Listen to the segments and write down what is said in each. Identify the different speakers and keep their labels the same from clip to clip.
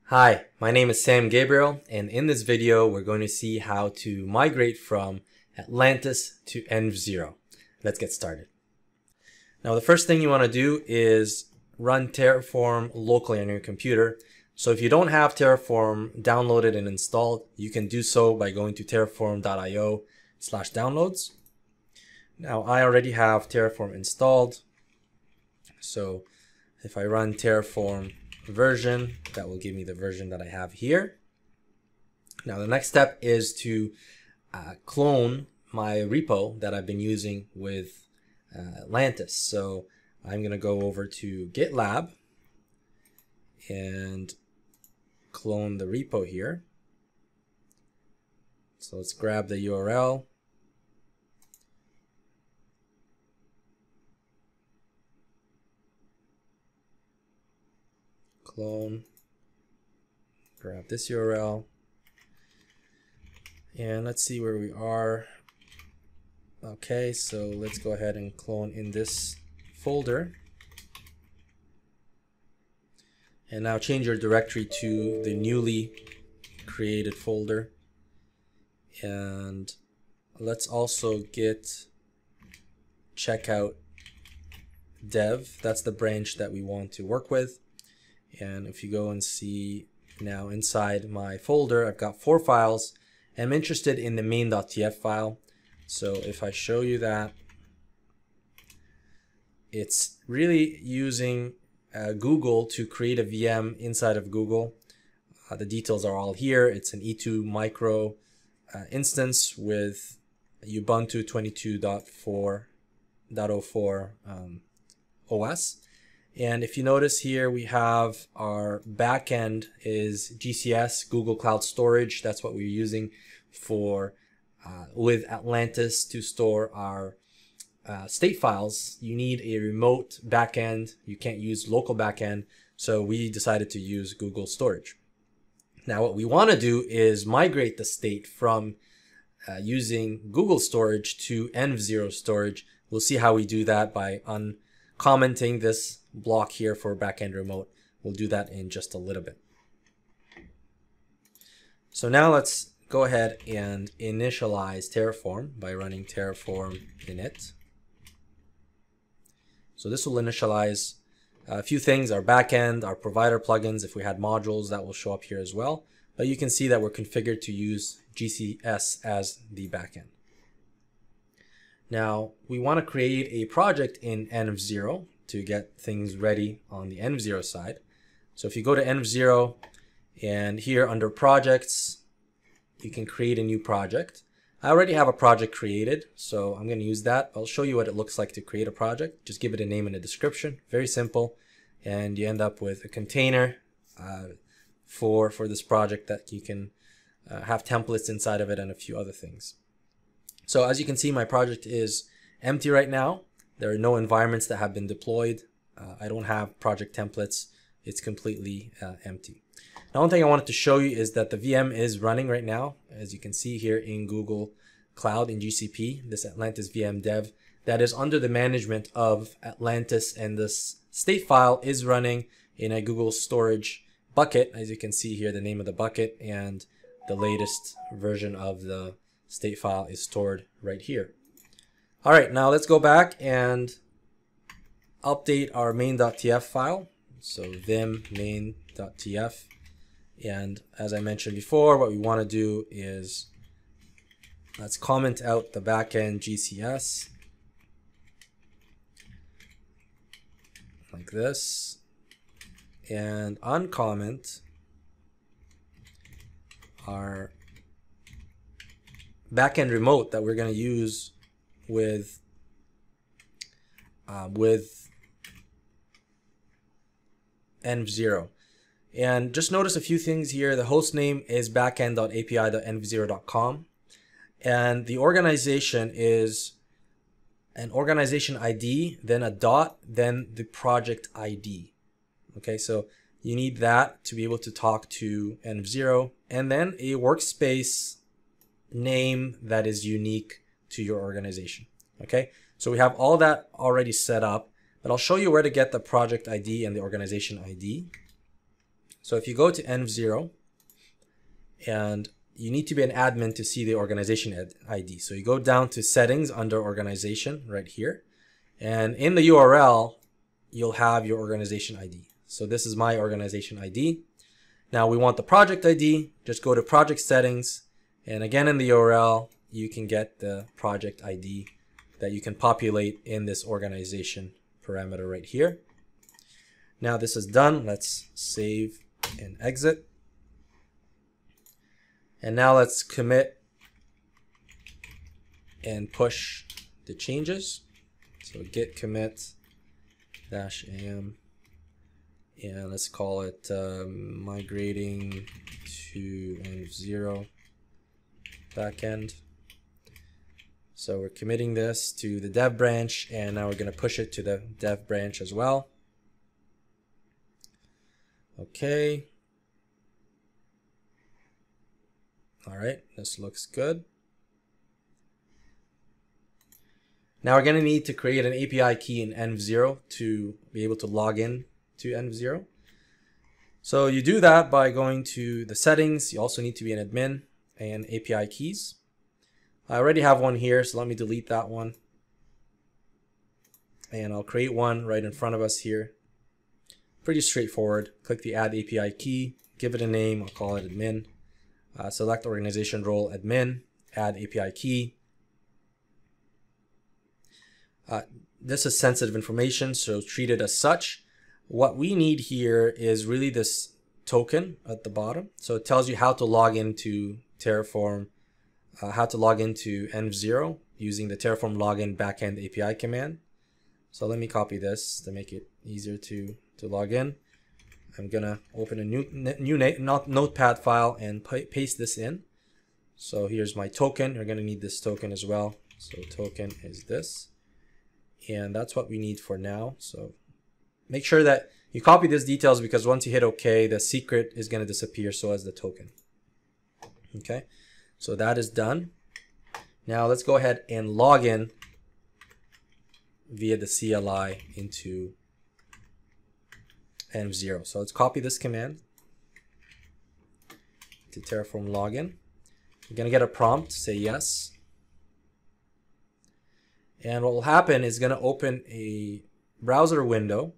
Speaker 1: Hi, my name is Sam Gabriel, and in this video we're going to see how to migrate from Atlantis to env0. Let's get started. Now the first thing you want to do is run Terraform locally on your computer. So if you don't have Terraform downloaded and installed, you can do so by going to terraform.io/downloads. Now I already have Terraform installed, so if I run Terraform version, that will give me the version that I have here. Now the next step is to clone my repo that I've been using with Atlantis. So I'm going to go over to GitLab and clone the repo here. So let's grab the URL. Clone, grab this URL, and let's see where we are. Okay, so let's go ahead and clone in this folder. And now change your directory to the newly created folder. And let's also git checkout dev. That's the branch that we want to work with. And if you go and see now inside my folder, I've got 4 files. I'm interested in the main.tf file. So if I show you that, it's really using Google to create a VM inside of Google. The details are all here. It's an E2 micro instance with Ubuntu 22.04 OS. And if you notice here, we have our backend is GCS, Google Cloud Storage. That's what we're using for with Atlantis to store our state files. You need a remote backend. You can't use local backend. So we decided to use Google Storage. Now what we want to do is migrate the state from using Google Storage to env0 storage. We'll see how we do that by uncommenting this block here for backend remote. We'll do that in just a little bit. So now let's go ahead and initialize Terraform by running Terraform init. So this will initialize a few things, our backend, our provider plugins. If we had modules, that will show up here as well. But you can see that we're configured to use GCS as the backend. Now we want to create a project in env0 to get things ready on the env0 side. So if you go to env0 and here under projects, you can create a new project. I already have a project created, so I'm going to use that. I'll show you what it looks like to create a project. Just give it a name and a description. Very simple. And you end up with a container for this project that you can have templates inside of it and a few other things. So as you can see, my project is empty right now. There are no environments that have been deployed. I don't have project templates. It's completely empty. Now, one thing I wanted to show you is that the VM is running right now, as you can see here in Google Cloud in GCP, this Atlantis VM dev that is under the management of Atlantis, and this state file is running in a Google storage bucket. As you can see here, the name of the bucket and the latest version of the state file is stored right here. All right, now let's go back and update our main.tf file. So vim main.tf. And as I mentioned before, what we want to do is let's comment out the backend GCS like this and uncomment our backend remote that we're going to use with env0. And just notice a few things here. The host name is backend.api.env0.com, and the organization is an organization ID, then a dot, then the project ID. Okay, so you need that to be able to talk to env0, and then a workspace name that is unique to your organization. Okay, so we have all that already set up, but I'll show you where to get the project ID and the organization ID. So if you go to env0, and you need to be an admin to see the organization ID. So you go down to settings under organization right here. And in the URL, you'll have your organization ID. So this is my organization ID. Now we want the project ID. Just go to project settings. And again, in the URL, you can get the project ID that you can populate in this organization parameter right here. Now this is done. Let's save and exit. And now let's commit and push the changes. So git commit -am, and let's call it migrating to env0 backend. So we're committing this to the dev branch, and now we're going to push it to the dev branch as well. Okay. All right, this looks good. Now we're going to need to create an API key in env0 to be able to log in to env0. So you do that by going to the settings. You also need to be an admin and API keys. I already have one here, so let me delete that one. And I'll create one right in front of us here. Pretty straightforward. Click the add API key, give it a name, I'll call it admin. Select organization role admin, add API key. This is sensitive information, so treat it as such. What we need here is really this token at the bottom. So it tells you how to log into Terraform, how to log into env0 using the Terraform login backend API command. So let me copy this to make it easier to log in. I'm gonna open a new notepad file and paste this in. So here's my token. You're gonna need this token as well. So token is this, and that's what we need for now. So make sure that you copy these details, because once you hit OK, the secret is gonna disappear, so as the token. Okay, so that is done. Now let's go ahead and log in via the CLI into env0. So let's copy this command to Terraform login. You're going to get a prompt, say yes. And what will happen is going to open a browser window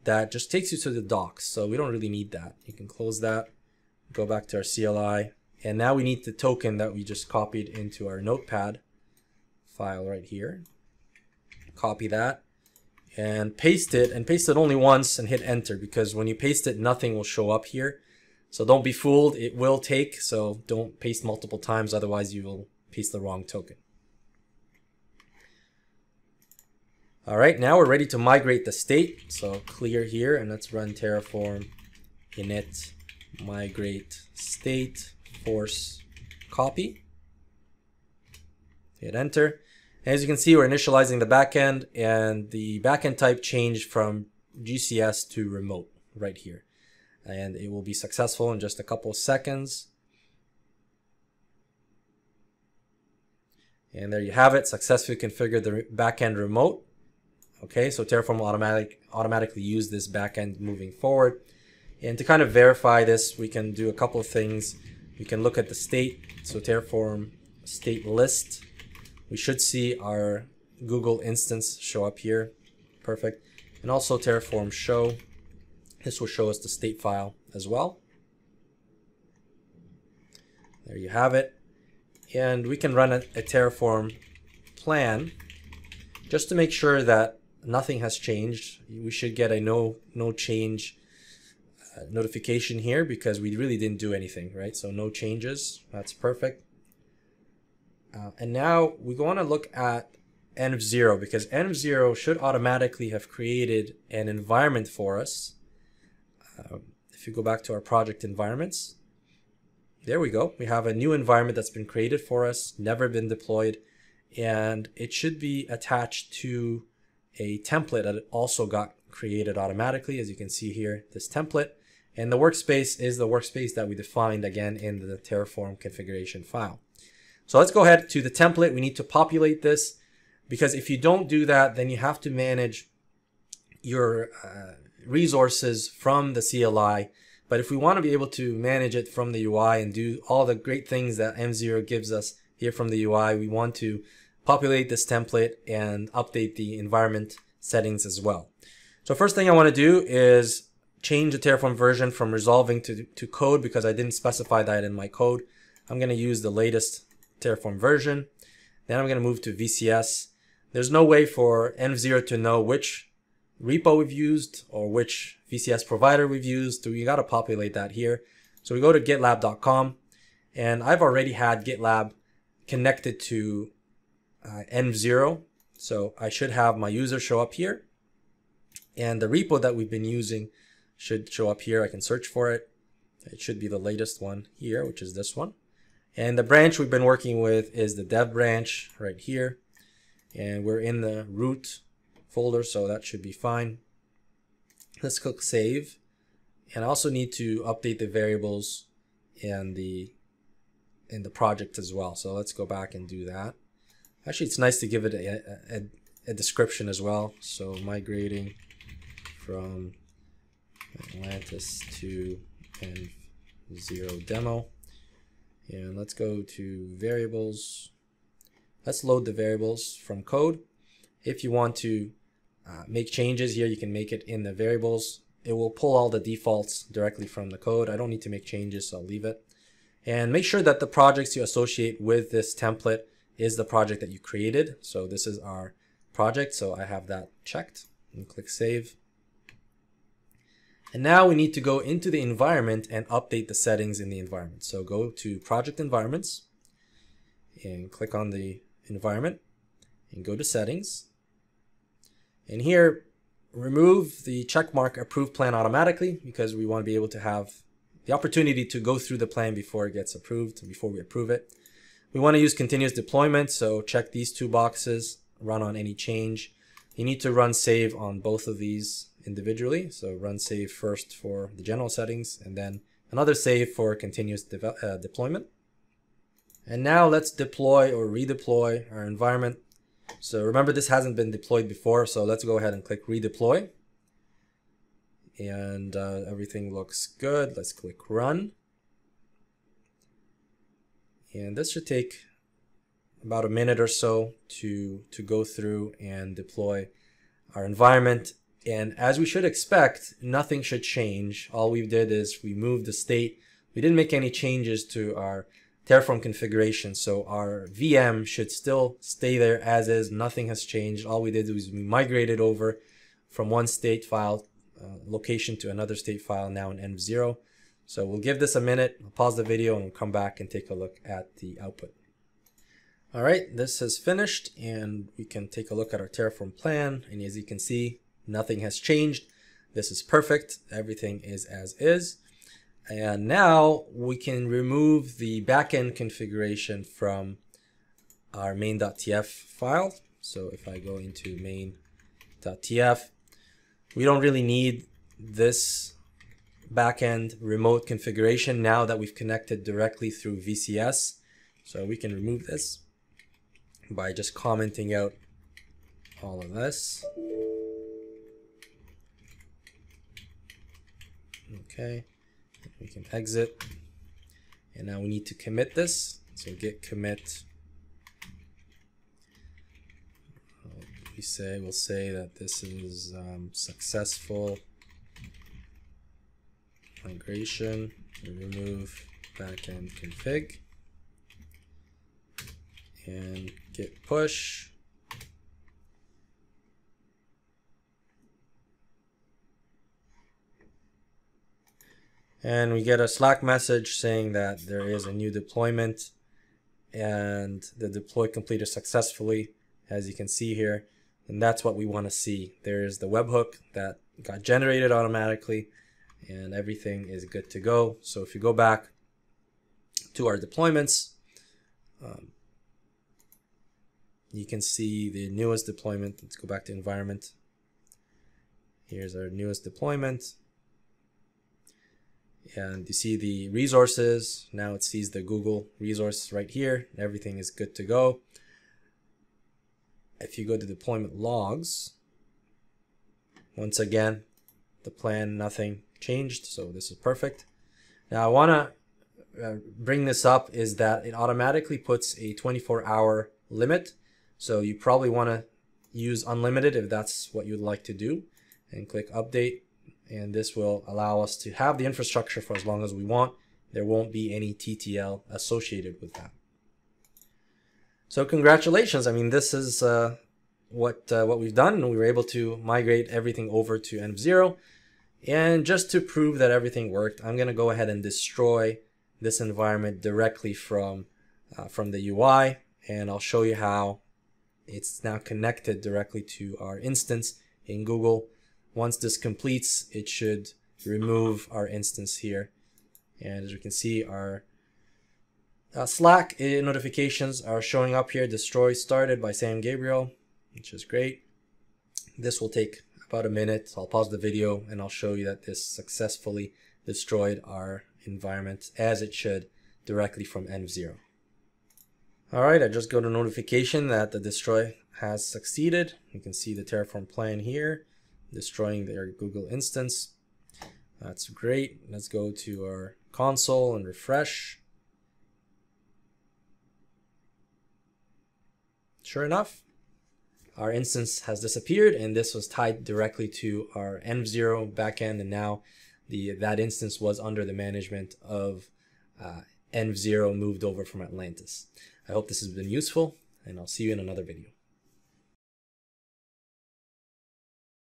Speaker 1: that just takes you to the docs. So we don't really need that. You can close that, go back to our CLI. And now we need the token that we just copied into our notepad file right here. Copy that and paste it, and paste it only once and hit enter, because when you paste it, nothing will show up here. So don't be fooled, it will take, so don't paste multiple times, otherwise you will paste the wrong token. All right, now we're ready to migrate the state. So clear here, and let's run Terraform init migrate state force copy. Hit enter. As you can see, we're initializing the backend, and the backend type changed from GCS to remote right here. And it will be successful in just a couple of seconds. And there you have it, successfully configured the backend remote. Okay, so Terraform will automatically use this backend moving forward. And to kind of verify this, we can do a couple of things. We can look at the state, so Terraform state list. We should see our Google instance show up here. Perfect. And also Terraform show. This will show us the state file as well. There you have it. And we can run a Terraform plan just to make sure that nothing has changed. We should get a no change notification here, because we really didn't do anything, right? So no changes. That's perfect. And now we want to look at env0, because env0 should automatically have created an environment for us. If you go back to our project environments, there we go. We have a new environment that's been created for us, never been deployed, and it should be attached to a template that also got created automatically. As you can see here, this template, and the workspace is the workspace that we defined again in the Terraform configuration file. So let's go ahead to the template. We need to populate this, because if you don't do that, then you have to manage your resources from the CLI But if we want to be able to manage it from the UI and do all the great things that env0 gives us here from the UI, we want to populate this template and update the environment settings as well. So first thing I want to do is change the Terraform version from resolving to code, because I didn't specify that in my code. I'm going to use the latest Terraform version. Then I'm going to move to VCS. There's no way for env0 to know which repo we've used or which VCS provider we've used, so we got to populate that here. So we go to gitlab.com, and I've already had GitLab connected to env0, so I should have my user show up here, and the repo that we've been using should show up here. I can search for it. It should be the latest one here, which is this one. And the branch we've been working with is the dev branch right here, and we're in the root folder, so that should be fine. Let's click save, and I also need to update the variables in the project as well. So let's go back and do that. Actually, it's nice to give it a description as well. So migrating from Atlantis to env0 demo, and let's go to variables. Let's load the variables from code. If you want to make changes here, you can make it in the variables. It will pull all the defaults directly from the code. I don't need to make changes, so I'll leave it. And make sure that the projects you associate with this template is the project that you created. So this is our project, so I have that checked, and click save. And now we need to go into the environment and update the settings in the environment. So go to project environments and click on the environment and go to settings. And here, remove the checkmark approve plan automatically, because we want to be able to have the opportunity to go through the plan before it gets approved, before we approve it. We want to use continuous deployment, so check these two boxes, run on any change. You need to run save on both of these individually. So run save first for the general settings, and then another save for continuous deployment. And now let's deploy or redeploy our environment. So remember, this hasn't been deployed before, so let's go ahead and click redeploy. And everything looks good. Let's click run. And this should take about a minute or so to go through and deploy our environment. And as we should expect, nothing should change. All we did is we moved the state. We didn't make any changes to our Terraform configuration, so our VM should still stay there as is. Nothing has changed. All we did was we migrated over from one state file location to another state file, now in env0. So we'll give this a minute. I'll pause the video and we'll come back and take a look at the output. All right, this has finished, and we can take a look at our Terraform plan. And as you can see, nothing has changed. This is perfect. Everything is as is. And now we can remove the backend configuration from our main.tf file. So if I go into main.tf, we don't really need this backend remote configuration now that we've connected directly through VCS. So we can remove this by just commenting out all of this. Okay. We can exit, and now we need to commit this. So git commit. We'll say that this is successful migration. Remove backend config, and git push. And we get a Slack message saying that there is a new deployment and the deploy completed successfully, as you can see here. And that's what we want to see. There's the webhook that got generated automatically, and everything is good to go. So if you go back to our deployments, you can see the newest deployment. Let's go back to environment. Here's our newest deployment. And you see the resources. Now it sees the Google resource right here. Everything is good to go. If you go to deployment logs, once again, the plan, nothing changed, so this is perfect. Now I want to bring this up is that it automatically puts a 24-hour limit, so you probably want to use unlimited if that's what you'd like to do, and click update, and this will allow us to have the infrastructure for as long as we want. There won't be any TTL associated with that. So congratulations. I mean, this is what we've done. We were able to migrate everything over to env0. And just to prove that everything worked, I'm going to go ahead and destroy this environment directly from the UI. And I'll show you how it's now connected directly to our instance in Google. Once this completes, it should remove our instance here. And as you can see, our Slack notifications are showing up here. Destroy started by Sam Gabriel, which is great. This will take about a minute. I'll pause the video and I'll show you that this successfully destroyed our environment as it should directly from env0. All right, I just got a notification that the destroy has succeeded. You can see the Terraform plan here, destroying their Google instance. That's great. Let's go to our console and refresh. Sure enough, our instance has disappeared, and this was tied directly to our env0 backend, and now that instance was under the management of env0 moved over from Atlantis. I hope this has been useful, and I'll see you in another video.